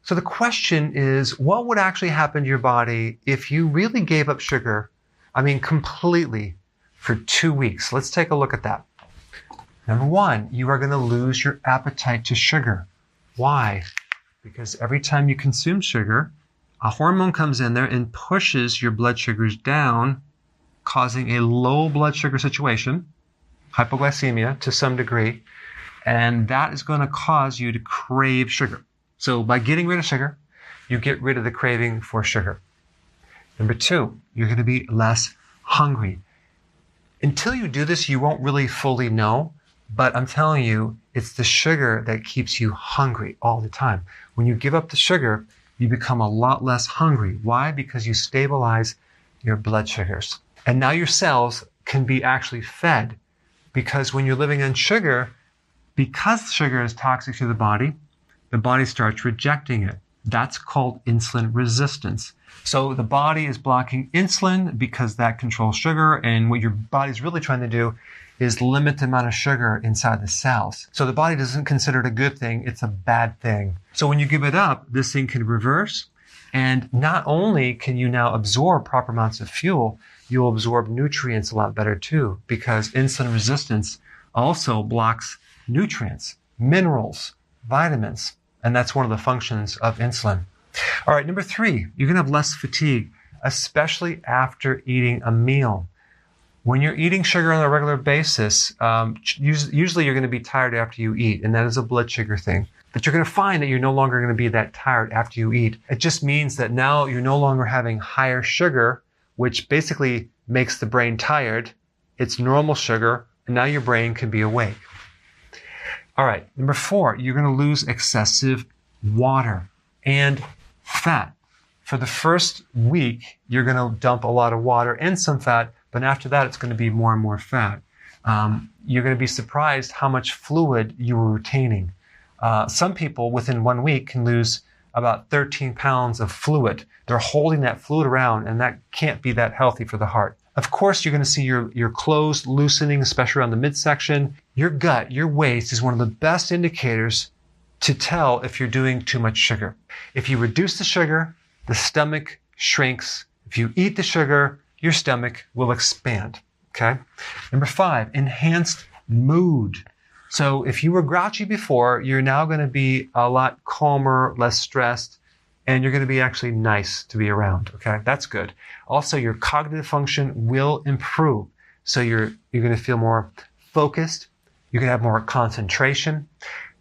So the question is, what would actually happen to your body if you really gave up sugar, completely, for 2 weeks? Let's take a look at that. Number one, you are going to lose your appetite to sugar. Why? Because every time you consume sugar, a hormone comes in there and pushes your blood sugars down, causing a low blood sugar situation, hypoglycemia to some degree, and that is going to cause you to crave sugar. So by getting rid of sugar, you get rid of the craving for sugar. Number two, you're going to be less hungry. Until you do this, you won't really fully know, but I'm telling you, it's the sugar that keeps you hungry all the time. When you give up the sugar, you become a lot less hungry. Why? Because you stabilize your blood sugars. And now your cells can be actually fed, because when you're living on sugar, because sugar is toxic to the body starts rejecting it. That's called insulin resistance. So the body is blocking insulin because that controls sugar, and what your body's really trying to do is limit the amount of sugar inside the cells. So the body doesn't consider it a good thing, it's a bad thing. So when you give it up, this thing can reverse, and not only can you now absorb proper amounts of fuel, you'll absorb nutrients a lot better too, because insulin resistance also blocks nutrients, minerals, vitamins, and that's one of the functions of insulin. All right, number three, you're going to have less fatigue, especially after eating a meal. When you're eating sugar on a regular basis, usually you're going to be tired after you eat, and that is a blood sugar thing. But you're going to find that you're no longer going to be that tired after you eat. It just means that now you're no longer having higher sugar, which basically makes the brain tired. It's normal sugar, and now your brain can be awake. All right, number four, you're going to lose excessive water and fat. For the first week, you're going to dump a lot of water and some fat, but after that, it's going to be more and more fat. You're going to be surprised how much fluid you were retaining. Some people within 1 week can lose about 13 pounds of fluid. They're holding that fluid around, and that can't be that healthy for the heart. Of course, you're going to see your clothes loosening, especially around the midsection. Your gut, your waist is one of the best indicators to tell if you're doing too much sugar. If you reduce the sugar, the stomach shrinks. If you eat the sugar, your stomach will expand, okay? Number five, enhanced mood. So if you were grouchy before, you're now going to be a lot calmer, less stressed, and you're going to be actually nice to be around, okay? That's good. Also, your cognitive function will improve. So you're going to feel more focused. You're going to have more concentration.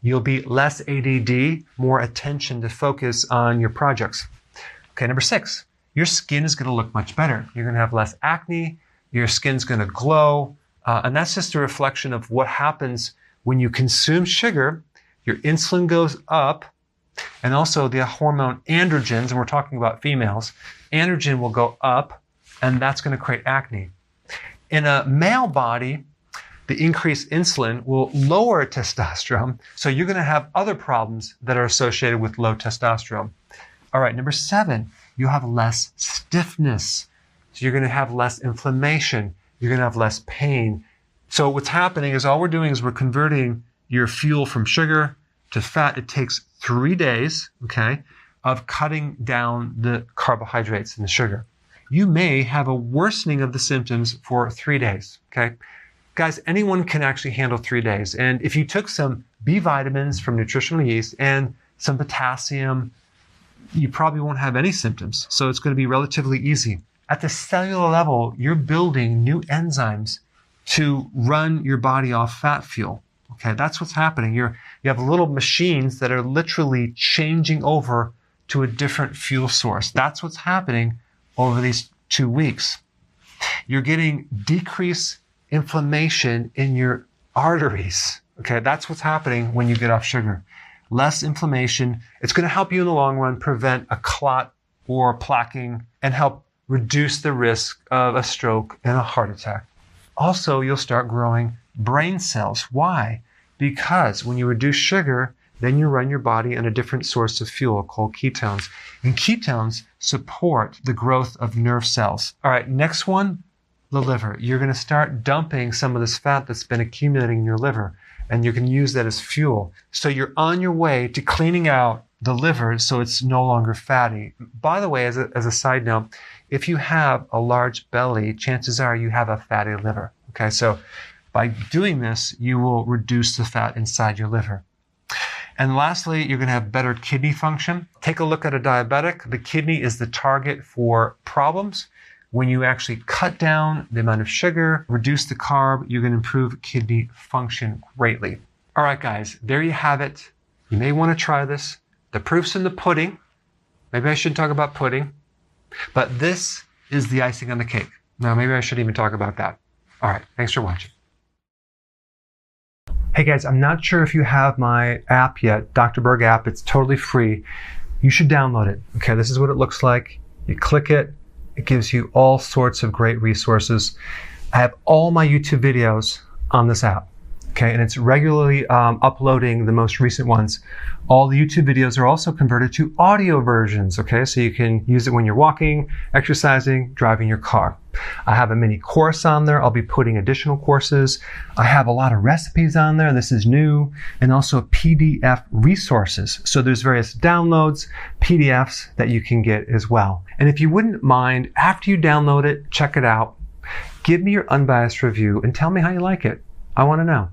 You'll be less ADD, more attention to focus on your projects. Okay, number six, your skin is going to look much better. You're going to have less acne. Your skin's going to glow. And that's just a reflection of what happens when you consume sugar. Your insulin goes up, and also the hormone androgens, and we're talking about females, androgen will go up, and that's going to create acne. In a male body, the increased insulin will lower testosterone, so you're going to have other problems that are associated with low testosterone. All right, number seven, you have less stiffness. So you're going to have less inflammation. You're going to have less pain. So what's happening is all we're doing is we're converting your fuel from sugar to fat. It takes 3 days, okay, of cutting down the carbohydrates and the sugar. You may have a worsening of the symptoms for 3 days, okay? Guys, anyone can actually handle 3 days. And if you took some B vitamins from nutritional yeast and some potassium, you probably won't have any symptoms. So it's going to be relatively easy. At the cellular level, you're building new enzymes to run your body off fat fuel. Okay, that's what's happening. You have little machines that are literally changing over to a different fuel source. That's what's happening over these 2 weeks. You're getting decreased inflammation in your arteries. Okay, that's what's happening when you get off sugar. Less inflammation. It's going to help you in the long run prevent a clot or plaquing and help reduce the risk of a stroke and a heart attack. Also, you'll start growing brain cells. Why? Because when you reduce sugar, then you run your body on a different source of fuel called ketones. And ketones support the growth of nerve cells. All right, next one, the liver. You're going to start dumping some of this fat that's been accumulating in your liver, and you can use that as fuel. So you're on your way to cleaning out the liver so it's no longer fatty. By the way, as a side note, if you have a large belly, chances are you have a fatty liver. Okay, so by doing this, you will reduce the fat inside your liver. And lastly, you're going to have better kidney function. Take a look at a diabetic. The kidney is the target for problems. When you actually cut down the amount of sugar, reduce the carb, you're going to improve kidney function greatly. All right, guys, there you have it. You may want to try this. The proof's in the pudding. Maybe I shouldn't talk about pudding, but this is the icing on the cake. Now, maybe I shouldn't even talk about that. All right, thanks for watching. Hey guys, I'm not sure if you have my app yet, Dr. Berg app. It's totally free. You should download it. Okay, this is what it looks like. You click it. It gives you all sorts of great resources. I have all my YouTube videos on this app. Okay, and it's regularly uploading the most recent ones. All the YouTube videos are also converted to audio versions, okay? So you can use it when you're walking, exercising, driving your car. I have a mini course on there. I'll be putting additional courses. I have a lot of recipes on there. This is new. And also PDF resources. So there's various downloads, PDFs that you can get as well. And if you wouldn't mind, after you download it, check it out, give me your unbiased review and tell me how you like it. I want to know.